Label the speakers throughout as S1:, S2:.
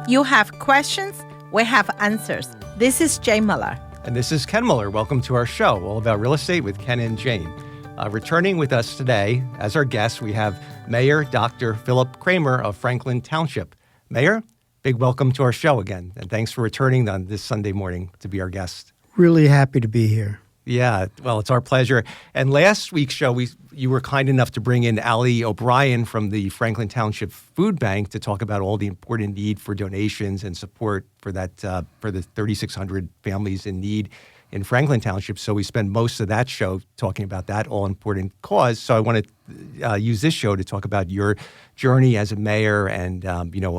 S1: You have questions, we have answers. This is Jay Muller.
S2: And this is Ken Muller. Welcome to our show, all about real estate with Ken and Jane. Returning with us today as our guest, we have Mayor Dr. Philip Kramer of Franklin Township. Mayor, big welcome to our show again, and thanks for returning on this Sunday morning to be our guest.
S3: Really happy to be here.
S2: Yeah, well, it's our pleasure. And last week's show, you were kind enough to bring in Allie O'Brien from the Franklin Township Food Bank to talk about all the important need for donations and support for that for the 3,600 families in need in Franklin Township. So we spend most of that show talking about that all-important cause. So I want to use this show to talk about your journey as a mayor and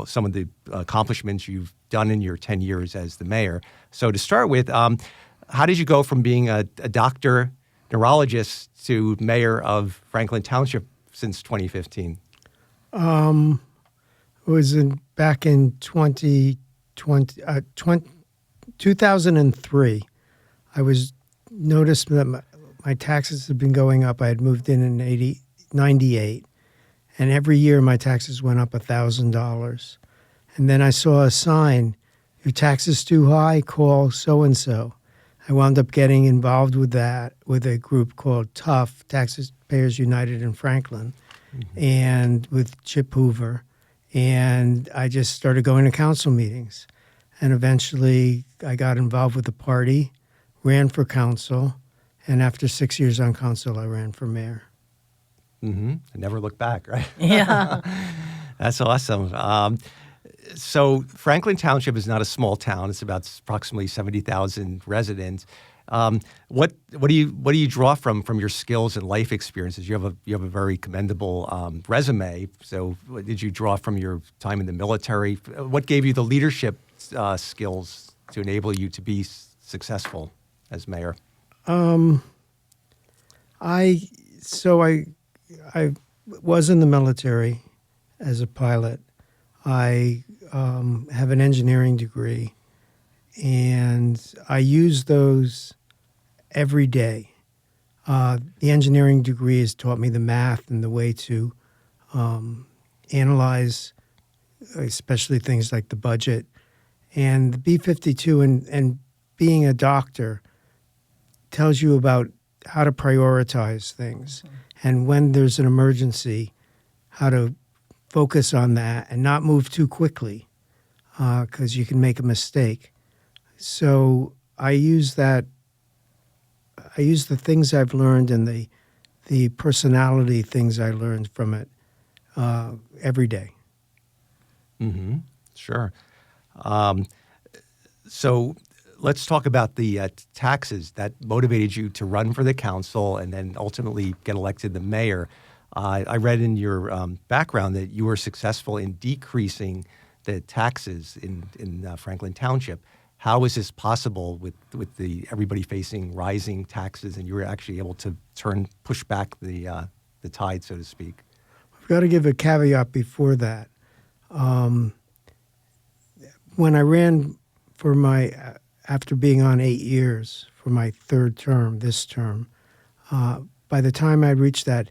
S2: some of the accomplishments you've done in your 10 years as the mayor. So to start with, how did you go from being a doctor, neurologist, to mayor of Franklin Township since 2015?
S3: It was back in 2003. I was noticed that my taxes had been going up. I had moved in 98, and every year my taxes went up $1,000. And then I saw a sign, "Your taxes too high, call so-and-so." I wound up getting involved with that, with a group called TUF, Taxpayers United in Franklin, and with Chip Hoover. And I just started going to council meetings. And eventually I got involved with the party, ran for council, and after 6 years on council, I ran for mayor.
S2: Mm-hmm. I never looked back, right?
S1: Yeah.
S2: That's awesome. So Franklin Township is not a small town. It's about approximately 70,000 residents. What do you draw from your skills and life experiences? You have a very commendable resume. So what did you draw from your time in the military? What gave you the leadership skills to enable you to be successful as mayor?
S3: I was in the military as a pilot. I have an engineering degree, and I use those every day. The engineering degree has taught me the math and the way to analyze, especially things like the budget. And the B-52 and being a doctor tells you about how to prioritize things, and when there's an emergency, how to focus on that and not move too quickly because you can make a mistake. So I use that. I use the things I've learned and the personality things I learned from it every day.
S2: Mm-hmm. Sure. So let's talk about the taxes that motivated you to run for the council and then ultimately get elected the mayor. I read in your background that you were successful in decreasing the taxes in Franklin Township. How is this possible with everybody facing rising taxes, and you were actually able to push back the tide, so to speak?
S3: I've got to give a caveat before that. When I ran for after being on 8 years for my third term, this term, by the time I reached that,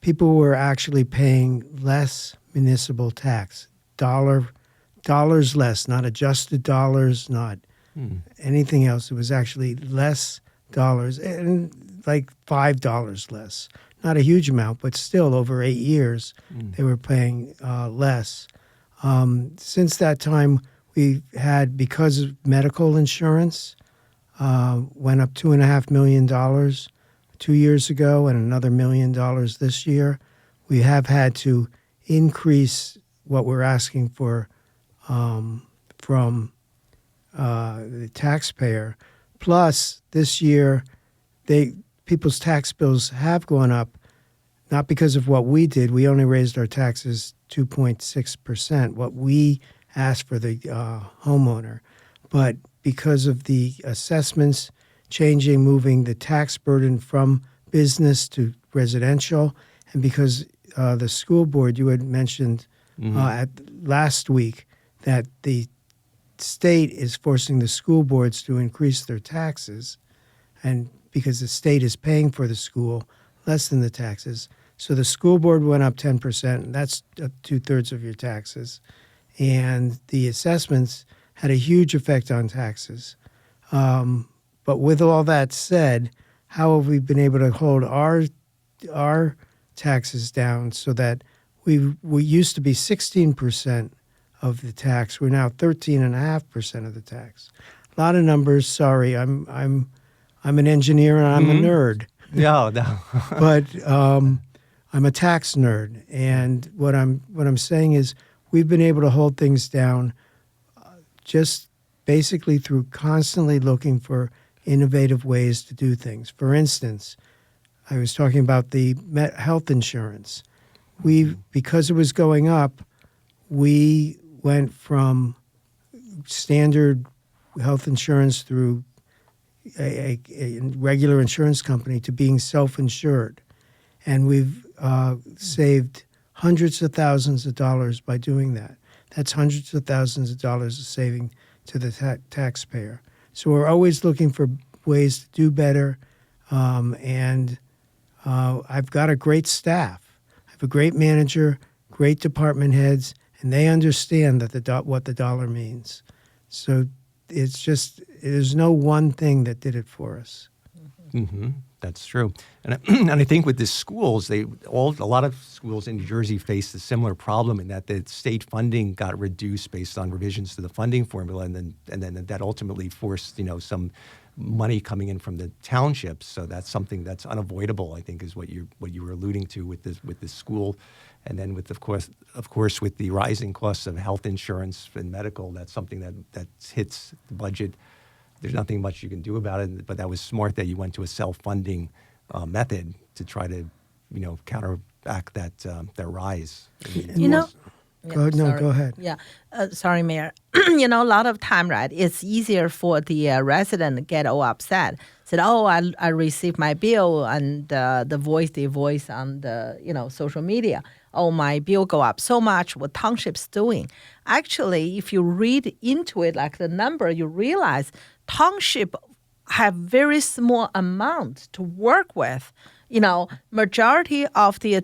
S3: people were actually paying less municipal tax, dollars less, not adjusted dollars, not anything else. It was actually less dollars, and like $5 less. Not a huge amount, but still over 8 years, they were paying less. Since that time, we had, because of medical insurance, went up $2.5 million 2 years ago and another $1 million this year. We have had to increase what we're asking for from the taxpayer. Plus, this year, people's tax bills have gone up, not because of what we did. We only raised our taxes 2.6%, what we asked for the homeowner, but because of the assessments changing, moving the tax burden from business to residential, and because the school board, you had mentioned last week that the state is forcing the school boards to increase their taxes, and because the state is paying for the school less than the taxes. So the school board went up 10%, and that's 2/3 of your taxes. and the assessments had a huge effect on taxes. But with all that said, how have we been able to hold our taxes down so that we used to be 16% of the tax. We're now 13.5% of the tax. A lot of numbers. Sorry, I'm an engineer and I'm a nerd.
S2: No.
S3: But I'm a tax nerd, and what I'm saying is we've been able to hold things down just basically through constantly looking for innovative ways to do things. For instance, I was talking about the health insurance. Because it was going up, we went from standard health insurance through a regular insurance company to being self-insured. And we've saved hundreds of thousands of dollars by doing that. That's hundreds of thousands of dollars of saving to the taxpayer. So we're always looking for ways to do better. And I've got a great staff. I have a great manager, great department heads, and they understand that what the dollar means. So it's just, there's no one thing that did it for us.
S2: Mm-hmm. That's true. And I think with the schools, a lot of schools in New Jersey faced a similar problem in that the state funding got reduced based on revisions to the funding formula, and then that ultimately forced some money coming in from the townships. So that's something that's unavoidable, I think, is what you were alluding to with this school, and then with of course with the rising costs of health insurance and medical, that's something that hits the budget. There's nothing much you can do about it, but that was smart that you went to a self-funding method to try to counteract that rise.
S3: Go ahead.
S1: Yeah. Sorry, Mayor. A lot of time, right, it's easier for the resident to get all upset. Said, I received my bill, and they voice on the, social media. Oh, my bill go up so much. What Township's doing. Actually, if you read into it, like the number, you realize Township have very small amount to work with. Majority of the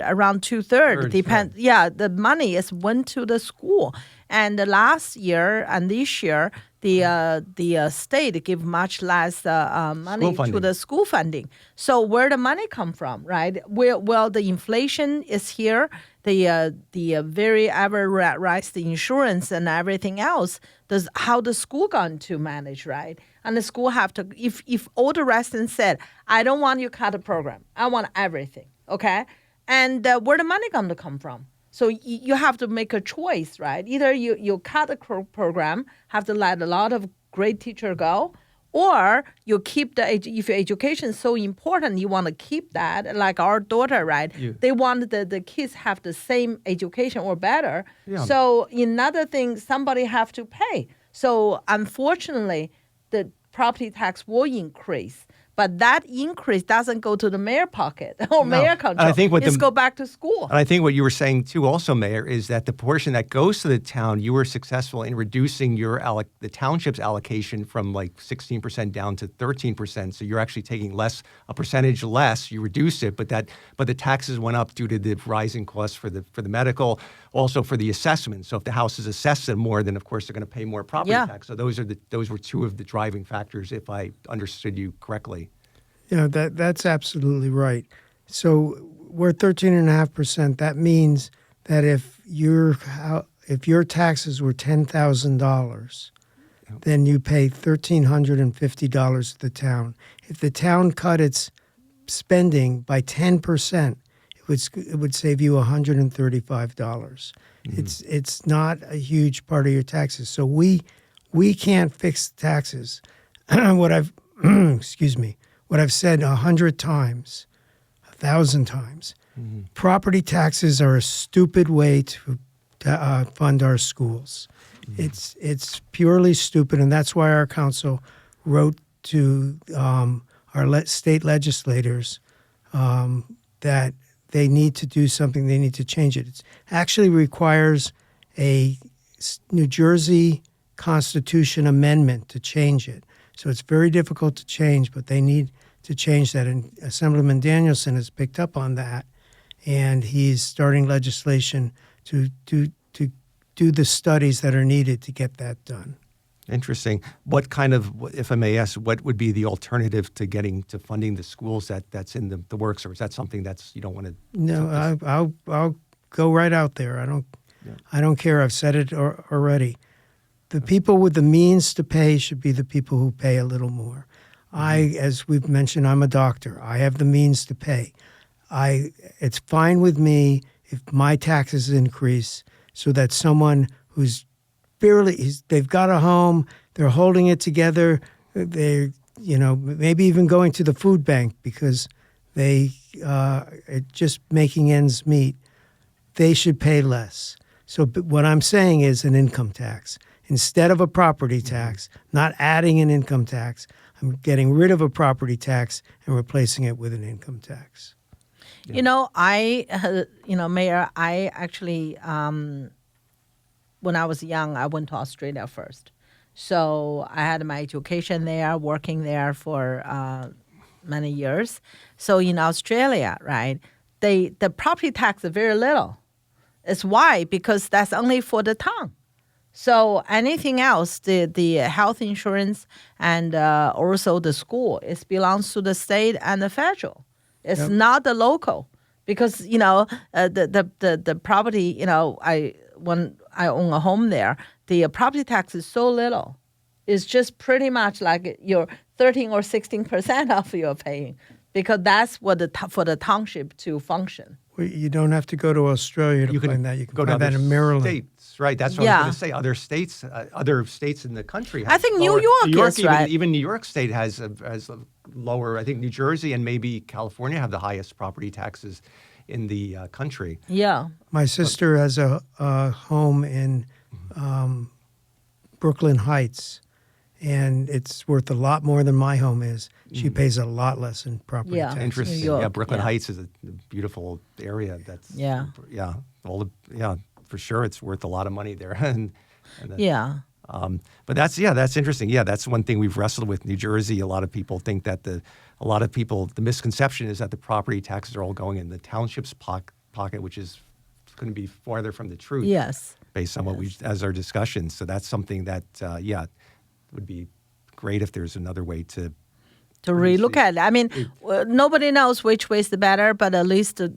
S1: around two-thirds, depend. Yeah, the money went to the school. And last year and this year, the state give much less money to the school funding. So where the money come from, right? Well, the inflation is here. The very ever rise the insurance and everything else. How the school going to manage, right? And the school have to, if all the residents said, I don't want you to cut the program, I want everything, okay? And where the money going to come from? So you have to make a choice, right? Either you cut the program, have to let a lot of great teacher go, or you keep if your education is so important, you want to keep that. Like our daughter, right? They want the kids have the same education or better. Yeah. So another thing, somebody have to pay. So unfortunately, the property tax will increase. But that increase doesn't go to the mayor pocket or mayor control. I think go back to school.
S2: And I think what you were saying too, also, Mayor, is that the portion that goes to the town, you were successful in reducing the township's allocation from like 16% down to 13%. So you're actually taking a percentage less. You reduce it, but the taxes went up due to the rising costs for the medical, also for the assessment. So if the house is assessed at more, then of course they're going to pay more property tax. So those were two of the driving factors, if I understood you correctly.
S3: Yeah, that's absolutely right. So we're 13.5%. That means that if your taxes were $10,000, then you pay $1,350 to the town. If the town cut its spending by 10%, it would save you $135. Mm-hmm. It's not a huge part of your taxes. So we can't fix taxes. What I've said 100 times, 1,000 times, property taxes are a stupid way to fund our schools. Mm-hmm. It's purely stupid, and that's why our council wrote to our state legislators that they need to do something. They need to change it. It actually requires a New Jersey Constitution amendment to change it. So it's very difficult to change, but they need to change that. And Assemblyman Danielson has picked up on that, and he's starting legislation to do the studies that are needed to get that done.
S2: Interesting. What kind of, if I may ask, what would be the alternative to getting to funding the schools that's in the works, or is that something you don't want to?
S3: No, I'll go right out there. I don't care. I've said it already. The people with the means to pay should be the people who pay a little more. As we've mentioned, I'm a doctor. I have the means to pay. It's fine with me if my taxes increase so that someone who's they've got a home, they're holding it together, they're, maybe even going to the food bank because they just making ends meet, they should pay less. So what I'm saying is an income tax. Instead of a property tax, not adding an income tax, I'm getting rid of a property tax and replacing it with an income tax.
S1: Yeah. Mayor, I actually, when I was young, I went to Australia first. So I had my education there, working there for many years. So in Australia, right, the property tax is very little. It's why? Because that's only for the town. So anything else, the health insurance and also the school, it belongs to the state and the federal. It's not the local. Because, the property, when I own a home there, the property tax is so little. It's just pretty much like your 13 or 16% of your paying, because that's what for the township to function.
S3: Well, you don't have to go to Australia to find that. You can find that in Maryland.
S2: States, right? That's what I was going to say. Other states in the country.
S1: I think New York is right.
S2: Even New York State has a lower. I think New Jersey and maybe California have the highest property taxes in the country.
S1: Yeah.
S3: My sister has a home in Brooklyn Heights, and it's worth a lot more than my home is. She pays a lot less in property tax.
S2: Interesting. Yeah, Brooklyn Heights is a beautiful area. For sure, it's worth a lot of money there. But that's interesting. Yeah, that's one thing we've wrestled with New Jersey. A lot of people think that the misconception is that the property taxes are all going in the township's pocket, which is couldn't be farther from the truth.
S1: Yes.
S2: Based on what as our discussion. So that's something that would be great if there's another way to
S1: relook at it. I mean, nobody knows which way is the better, but at least the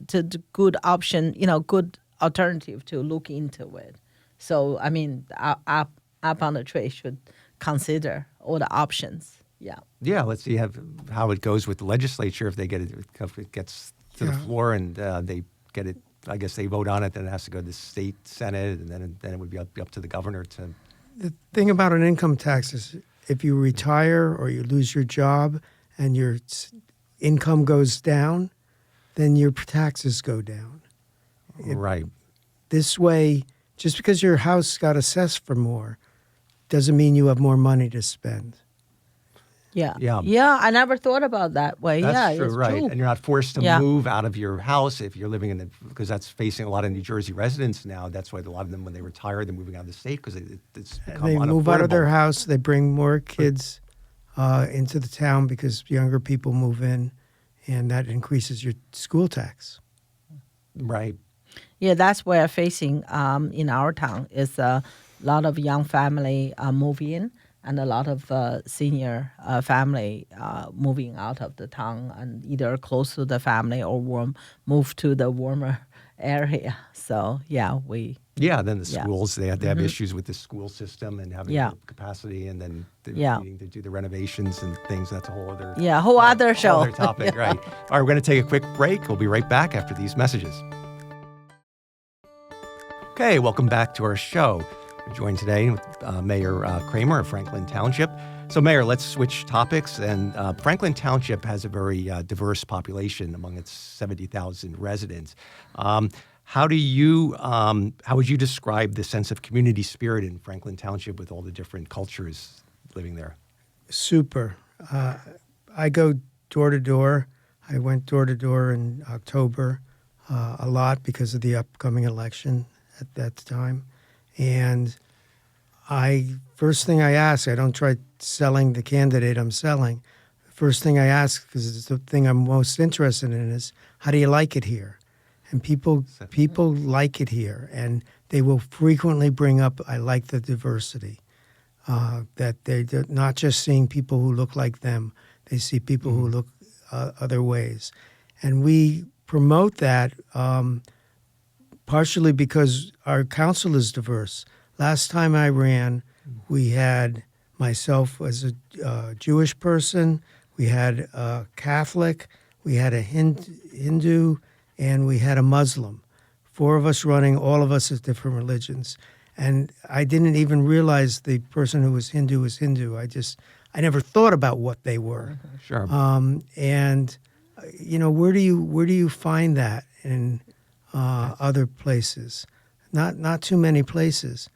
S1: good option, good alternative to look into it. So, I mean, up on the tree should consider all the options. Yeah.
S2: Yeah. Let's see how it goes with the legislature if it gets to the floor and they get it. I guess they vote on it, then it has to go to the state senate, and then it would be up to the governor to.
S3: The thing about an income tax is if you retire or you lose your job and your income goes down, then your taxes go down.
S2: Right.
S3: This way, just because your house got assessed for more doesn't mean you have more money to spend.
S1: Yeah. I never thought about that way.
S2: That's true,
S1: it's
S2: right.
S1: true.
S2: And you're not forced to move out of your house if you're living because that's facing a lot of New Jersey residents now. That's why a lot of them, when they retire, they're moving out of the state because it's become
S3: they
S2: unaffordable.
S3: move out of their house. They bring more kids into the town because younger people move in, and that increases your school tax.
S2: Right.
S1: Yeah, that's what we're facing in our town is a lot of young family move in. And a lot of senior family moving out of the town and either close to the family or move to the warmer area. So, then
S2: the schools, they have issues with the school system and having the capacity and then needing to do the renovations and things. That's a whole other
S1: other show.
S2: Other topic, right. All right, we're going to take a quick break. We'll be right back after these messages. Okay, welcome back to our show. We're joined today with Mayor Kramer of Franklin Township. So, Mayor, let's switch topics. And Franklin Township has a very diverse population among its 70,000 residents. How would you describe the sense of community spirit in Franklin Township with all the different cultures living there?
S3: Super. I go door to door. I went door to door in October a lot because of the upcoming election at that time. And first thing I ask, I don't try selling the candidate I'm selling. First thing I ask, because it's the thing I'm most interested in, is how do you like it here? and people like it here, and they will frequently bring up, "I like the diversity." That they're not just seeing people who look like them; they see people who look other ways, and we promote that partially because our council is diverse. Last time I ran, we had myself as a Jewish person, we had a Catholic, we had a Hindu, and we had a Muslim. 4 of us running, all of us as different religions. And I didn't even realize the person who was Hindu was Hindu. I never thought about what they were.
S2: Sure.
S3: And where do you find that in other places? Not too many places.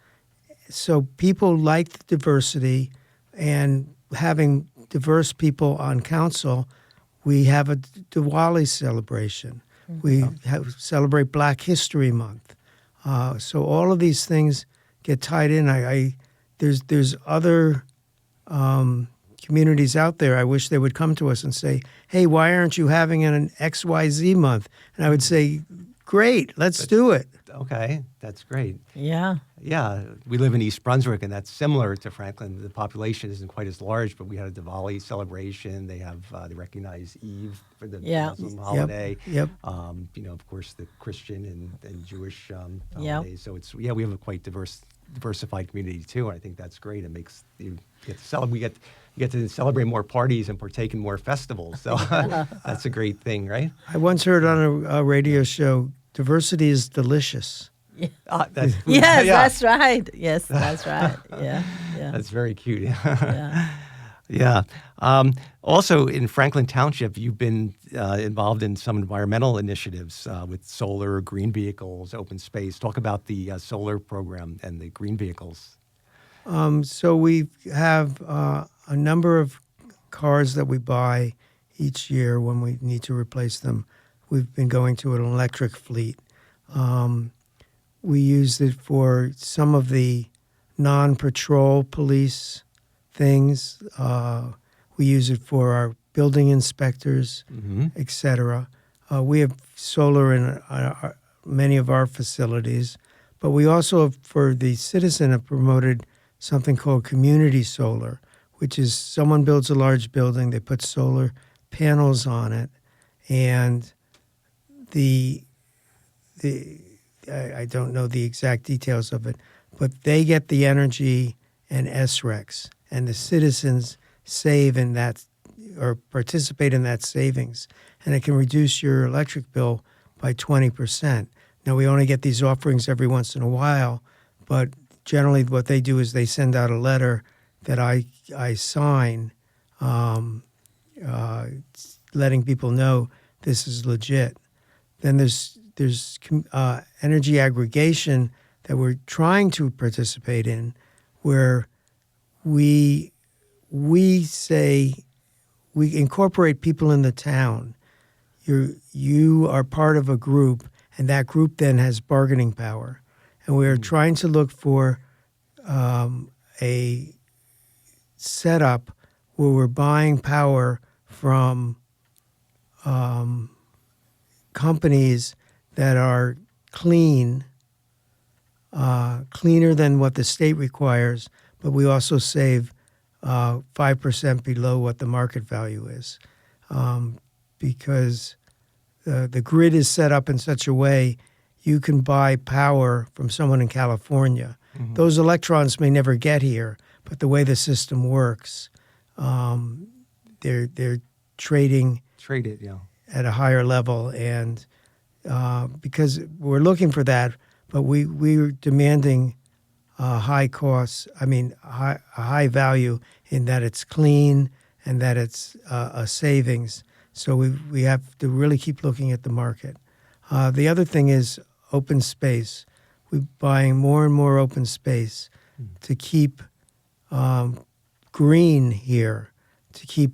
S3: So people like the diversity, and having diverse people on council, we have a Diwali celebration. We celebrate Black History Month. So all of these things get tied in. There's other communities out there. I wish they would come to us and say, "Hey, why aren't you having an XYZ month?" And I would say, "Great, let's do it."
S2: Okay, that's great.
S1: Yeah.
S2: Yeah, we live in East Brunswick, and that's similar to Franklin. The population isn't quite as large, but we had a Diwali celebration. They have they recognize Eve for the Muslim holiday.
S3: Yep.
S2: Of course, the Christian and Jewish holidays. So we have a quite diversified community too, and I think that's great. It makes you get to celebrate. You get to celebrate more parties and partake in more festivals. So that's a great thing, right?
S3: I once heard on a radio show, "Diversity is delicious."
S1: Yes, that's right. Yes, that's right. Yeah.
S2: That's very cute.
S1: Yeah.
S2: Yeah. Also, in Franklin Township, you've been involved in some environmental initiatives with solar, green vehicles, open space. Talk about the solar program and the green vehicles.
S3: So we have a number of cars that we buy each year when we need to replace them. We've been going to an electric fleet. We use it for some of the non-patrol police things. We use it for our building inspectors, etc. We have solar in many of our facilities, but we also, for the citizen, have promoted something called community solar, which is someone builds a large building, they put solar panels on it, and I don't know the exact details of it, but they get the energy and SRECs, and the citizens save in that or participate in that savings, and it can reduce your electric bill by 20%. Now, we only get these offerings every once in a while, but generally what they do is they send out a letter that I sign letting people know this is legit. Then there's energy aggregation that we're trying to participate in, where we say we incorporate people in the town. You are part of a group, and that group then has bargaining power. And we are trying to look for a setup where we're buying power from companies that are cleaner than what the state requires, but we also save 5% below what the market value is, because the grid is set up in such a way you can buy power from someone in California. Mm-hmm. Those electrons may never get here, but the way the system works, they're trading at a higher level, and because we're looking for that, but we're demanding high costs. I mean, a high value in that it's clean and that it's a savings. So we have to really keep looking at the market. The other thing is open space. We're buying more and more open space to keep green here, to keep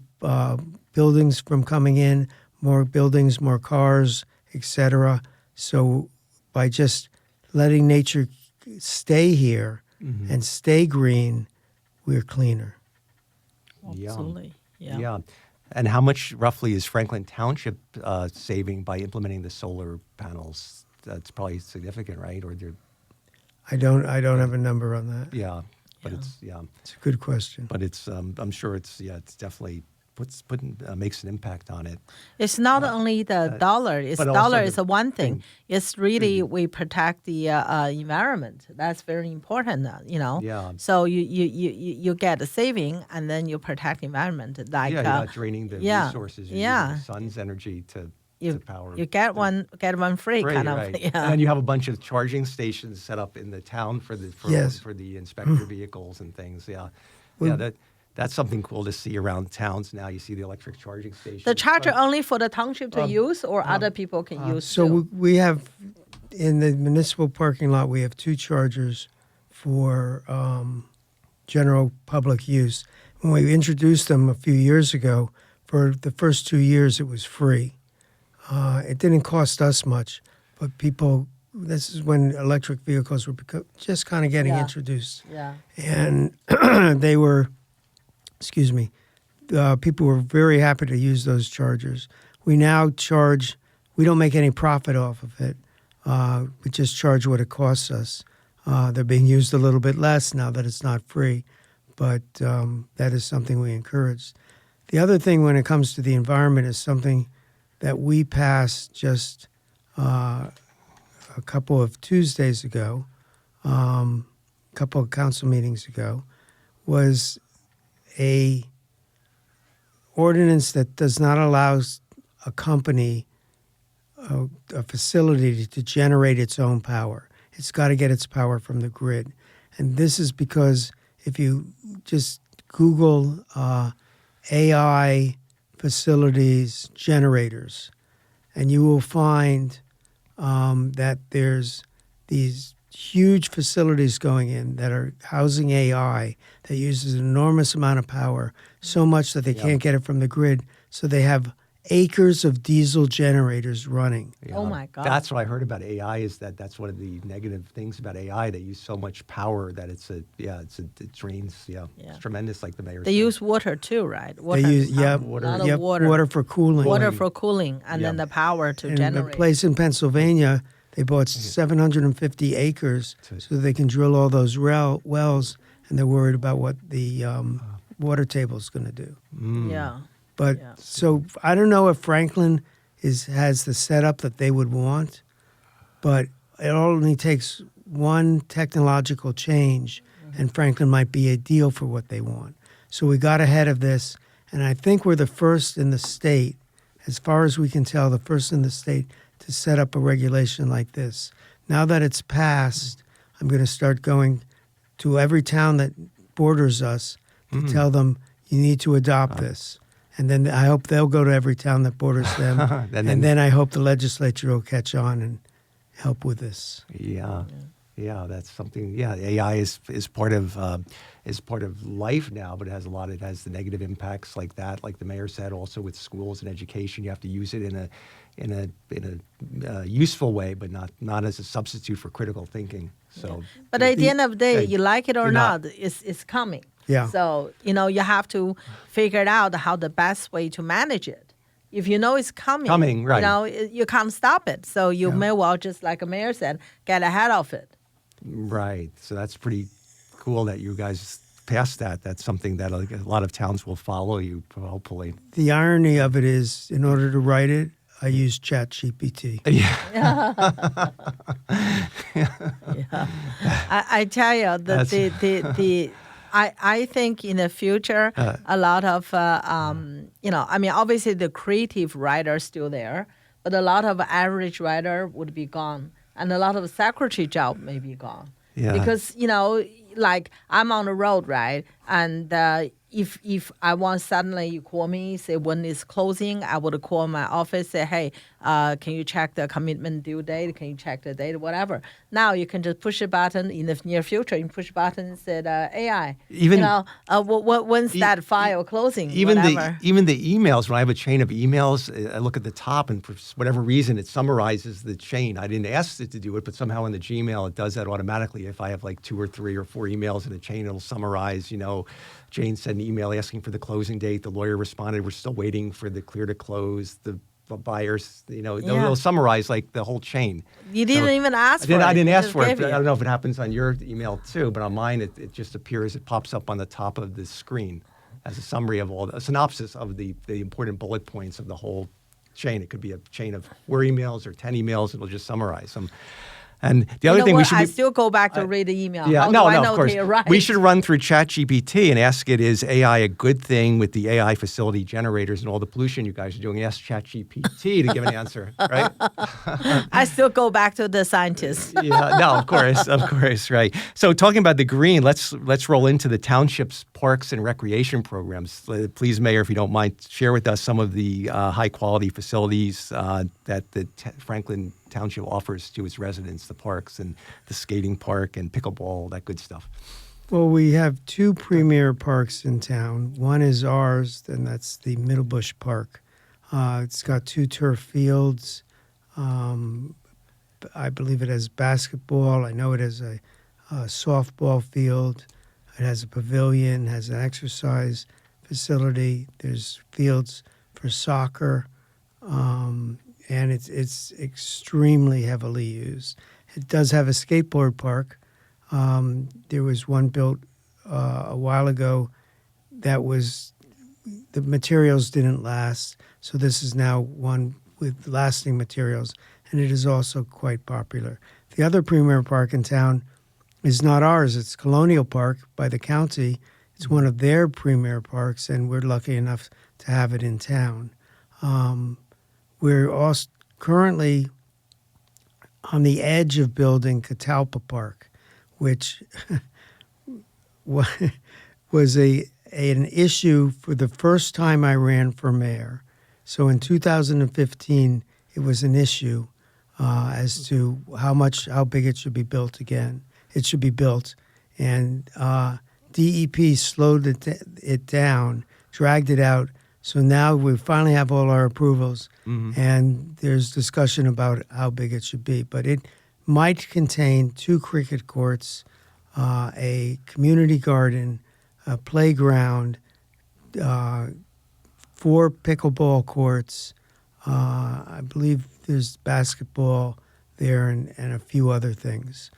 S3: buildings from coming in, more buildings, more cars, etc. So by just letting nature stay here and stay green, we're cleaner.
S1: Absolutely.
S2: Yeah. And how much roughly is Franklin Township saving by implementing the solar panels? That's probably significant, right? Or they're
S3: I don't have a number on that.
S2: yeah, but
S1: Yeah.
S3: It's a good question.
S2: but it's I'm sure it's definitely makes an impact on it.
S1: It's not only the dollar. It's
S2: but also
S1: dollar
S2: the
S1: is one thing.
S2: thing-
S1: It's really we protect the environment. That's very important.
S2: Yeah.
S1: So you get a saving and then you protect the environment. Like
S2: You're not draining the
S1: yeah,
S2: resources. You're
S1: yeah.
S2: using the sun's energy to power.
S1: you get one free
S2: Right,
S1: kind of.
S2: right.
S1: Yeah.
S2: And then you have a bunch of charging stations set up in the town for
S3: Yes.
S2: the inspector vehicles and things. Yeah, that's something cool to see around towns now. You see the electric charging stations.
S1: The charger only for the township to use, or other people can use
S3: So
S1: too?
S3: we have, in the municipal parking lot, we have 2 chargers for general public use. When we introduced them a few years ago, for the first 2 years, it was free. It didn't cost us much, but people, this is when electric vehicles were just kind of getting
S1: Yeah.
S3: introduced.
S1: Yeah.
S3: And they were, people were very happy to use those chargers. We now charge, we don't make any profit off of it. We just charge what it costs us. They're being used a little bit less now that it's not free, but that is something we encourage. The other thing when it comes to the environment is something that we passed just a couple of Tuesdays ago, a couple of council meetings ago, was a ordinance that does not allow a company, a facility to generate its own power. It's got to get its power from the grid. And this is because if you just Google AI facilities generators, and you will find that there's these huge facilities going in that are housing AI that uses an enormous amount of power, so much that they can't get it from the grid. So they have acres of diesel generators running.
S2: Yeah.
S1: Oh my God.
S2: That's what I heard about AI. Is that's one of the negative things about AI. They use so much power that it drains. Yeah,
S1: Yeah.
S2: it's tremendous. Like the mayor
S1: They
S2: said.
S1: use water too, right? Water,
S3: They use
S1: a lot of water.
S3: water for cooling.
S1: Water for cooling, and then
S2: Yeah.
S1: the power to
S3: And
S1: generate.
S3: the place in Pennsylvania, they bought 750 acres so they can drill all those wells, and they're worried about what the water table is going to do.
S1: Yeah.
S3: But
S1: Yeah.
S3: so I don't know if Franklin has the setup that they would want, but it only takes one technological change, and Franklin might be ideal for what they want. So we got ahead of this, and I think we're the first in the state, as far as we can tell, the first in the state to set up a regulation like this. Now that it's passed, I'm going to start going to every town that borders us to tell them you need to adopt this. And then I hope they'll go to every town that borders them. and then I hope the legislature will catch on and help with this.
S2: Yeah. That's something. Yeah, AI is part of life now, but it has the negative impacts like that. Like the mayor said, also with schools and education, you have to use it in a useful way, but not as a substitute for critical thinking. So,
S1: But at the end of the day, you like it or
S2: you're not-
S1: not, it's coming.
S3: Yeah.
S1: So, you have to figure it out how the best way to manage it. If you know it's coming,
S2: right.
S1: You can't stop it. So you may well, just like the mayor said, get ahead of it.
S2: right. So that's pretty cool that you guys passed that. That's something that a lot of towns will follow you, hopefully.
S3: The irony of it is, in order to write it, I used ChatGPT.
S1: I tell you, I think in the future, a lot of, obviously the creative writer is still there, but a lot of average writer would be gone. And a lot of secretary job may be gone.
S2: Yeah.
S1: Because, like I'm on the road, right? And if I want suddenly you call me, say when it's closing, I would call my office, say, hey, Can you check the commitment due date? Can you check the date? Whatever. Now you can just push a button. In the near future, you can push a button and said AI.
S2: Even
S1: when's that file closing?
S2: Even
S1: whatever.
S2: the emails. When I have a chain of emails, I look at the top, and for whatever reason, it summarizes the chain. I didn't ask it to do it, but somehow in the Gmail, it does that automatically. If I have like 2 or 3 or 4 emails in a chain, it'll summarize. Jane sent an email asking for the closing date. The lawyer responded, "We're still waiting for the clear to close." The buyers, they'll summarize like the whole chain.
S1: You didn't even ask for it.
S2: I didn't
S1: They
S2: ask
S1: just
S2: for it.
S1: gave
S2: I
S1: you.
S2: don't know if it happens on your email too, but on mine, it just appears. It pops up on the top of the screen as a summary of a synopsis of the important bullet points of the whole chain. It could be a chain of 4 emails or 10 emails. It'll just summarize them. And the other thing we should
S1: I still go back to read the email.
S2: Yeah,
S1: How
S2: no,
S1: do I know
S2: of course.
S1: they're right?
S2: We should run through ChatGPT and ask it, is AI a good thing with the AI facility generators and all the pollution you guys are doing? Ask ChatGPT to give an answer, right?
S1: I still go back to the scientists.
S2: Yeah, no, of course, right. So talking about the green, let's roll into the township's parks and recreation programs. Please, Mayor, if you don't mind, share with us some of the high-quality facilities that the Franklin Township offers to its residents, the parks and the skating park and pickleball, that good stuff.
S3: Well, we have 2 premier parks in town. One is ours, and that's the Middlebush Park. It's got 2 turf fields. I believe it has basketball. I know it has a softball field. It has a pavilion, has an exercise facility. There's fields for soccer. And it's extremely heavily used. It does have a skateboard park. There was one built a while ago that the materials didn't last, so this is now one with lasting materials, and it is also quite popular. The other premier park in town is not ours. It's Colonial Park by the county. It's one of their premier parks, and we're lucky enough to have it in town. We're also currently on the edge of building Catalpa Park, which was an issue for the first time I ran for mayor. So in 2015, it was an issue as to how big it should be built again. It should be built, and DEP slowed it down, dragged it out. So now we finally have all our approvals, and there's discussion about how big it should be. But it might contain 2 cricket courts, a community garden, a playground, 4 pickleball courts. I believe there's basketball there and a few other things.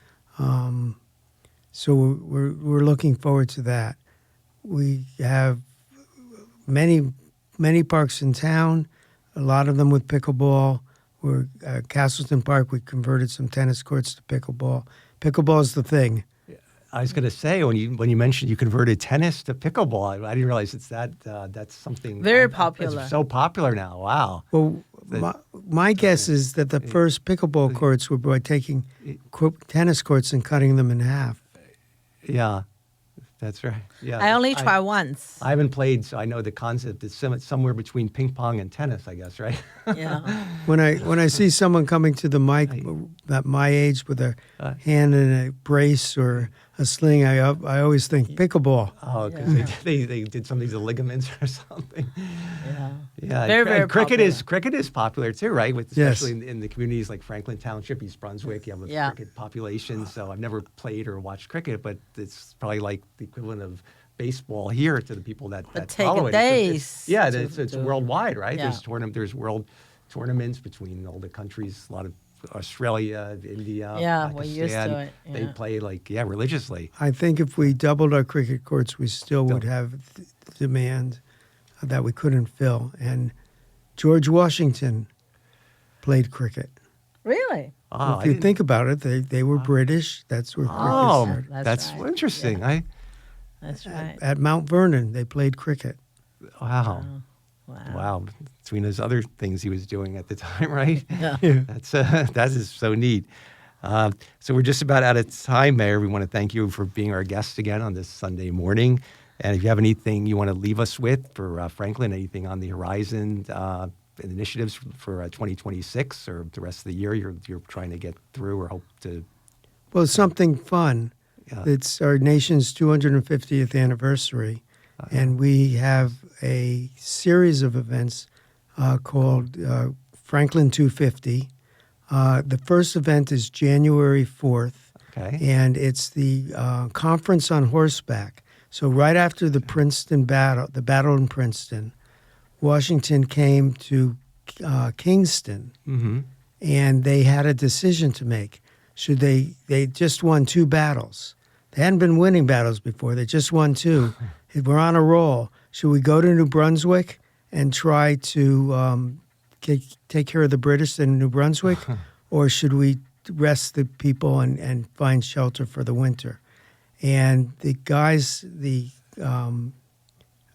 S3: So we're looking forward to that. We have many parks in town, a lot of them with pickleball. We're Castleton Park, we converted some tennis courts to pickleball. Pickleball is the thing.
S2: I was going to say, when you mentioned you converted tennis to pickleball, I didn't realize that's something
S1: Very popular.
S2: It's so popular now. Wow.
S3: Well, my guess is that the first pickleball courts were by taking tennis courts and cutting them in half.
S2: Yeah. That's right. Yeah,
S1: I only tried once.
S2: I haven't played, so I know the concept is somewhere between ping pong and tennis, I guess, right?
S1: Yeah.
S3: When I see someone coming to the mic at my age with a hand in a brace or a sling, I always think pickleball.
S2: Oh, because they did something to the ligaments or something.
S1: Yeah.
S2: Yeah,
S1: Very, very
S2: cricket
S1: popular.
S2: cricket is popular too, right?
S3: Yes.
S2: Especially in the communities like Franklin Township, East Brunswick, you have a cricket population. So I've never played or watched cricket, but it's probably like the equivalent of baseball here to the people that follow it.
S1: Days.
S2: It's worldwide, right?
S1: Yeah.
S2: There's world tournaments between all the countries. A lot of Australia, India,
S1: Yeah,
S2: Pakistan.
S1: we're used to it.
S2: They
S1: Yeah.
S2: play religiously.
S3: I think if we doubled our cricket courts, we still would have demand that we couldn't fill. And George Washington played cricket.
S1: Really?
S2: Oh,
S3: If you think about it, they were British. That's where cricket started.
S1: That's
S2: that's
S1: right.
S2: interesting.
S1: Yeah. That's right.
S3: At Mount Vernon, they played cricket.
S2: Wow.
S1: Wow.
S2: Wow. Between those other things he was doing at the time, right?
S1: Yeah.
S2: That is so neat. So we're just about out of time, Mayor. We want to thank you for being our guest again on this Sunday morning. And if you have anything you want to leave us with for Franklin, anything on the horizon, initiatives for 2026 or the rest of the year you're trying to get through or hope to?
S3: Well, something fun.
S2: Yeah.
S3: It's our nation's 250th anniversary, and we have a series of events called Franklin 250. The first event is January 4th, and it's the Conference on Horseback. So right after the Princeton battle, the battle in Princeton, Washington came to Kingston, and they had a decision to make. Should they just won 2 battles. They hadn't been winning battles before. They just won 2. We're on a roll. Should we go to New Brunswick and try to take care of the British in New Brunswick, or should we rest the people and find shelter for the winter? And the guys, the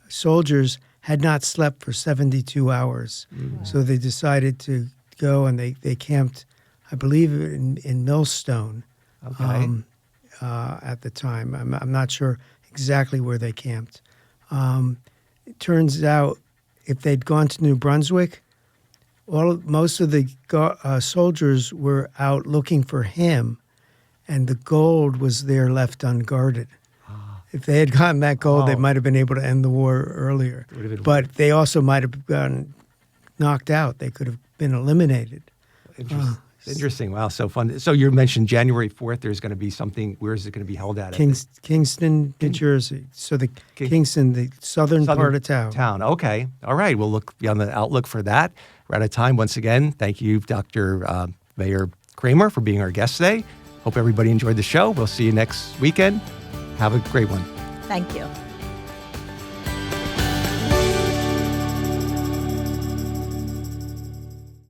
S3: soldiers, had not slept for 72 hours. So they decided to go, and they camped, I believe, in Millstone at the time. I'm not sure exactly where they camped. It turns out if they'd gone to New Brunswick, most of the soldiers were out looking for him, and the gold was there left unguarded. If they had gotten that gold, they might have been able to end the war earlier. But they also might have gotten knocked out. They could have been eliminated.
S2: Interesting. Wow, so fun. So you mentioned January 4th, there's going to be something. Where is it going to be held at?
S3: Kingston, New Jersey. So Kingston, the southern part of town.
S2: Okay. All right. We'll be on the outlook for that. We're out of time once again. Thank you, Dr. Mayor Kramer, for being our guest today. Hope everybody enjoyed the show. We'll see you next weekend. Have a great one.
S1: Thank you.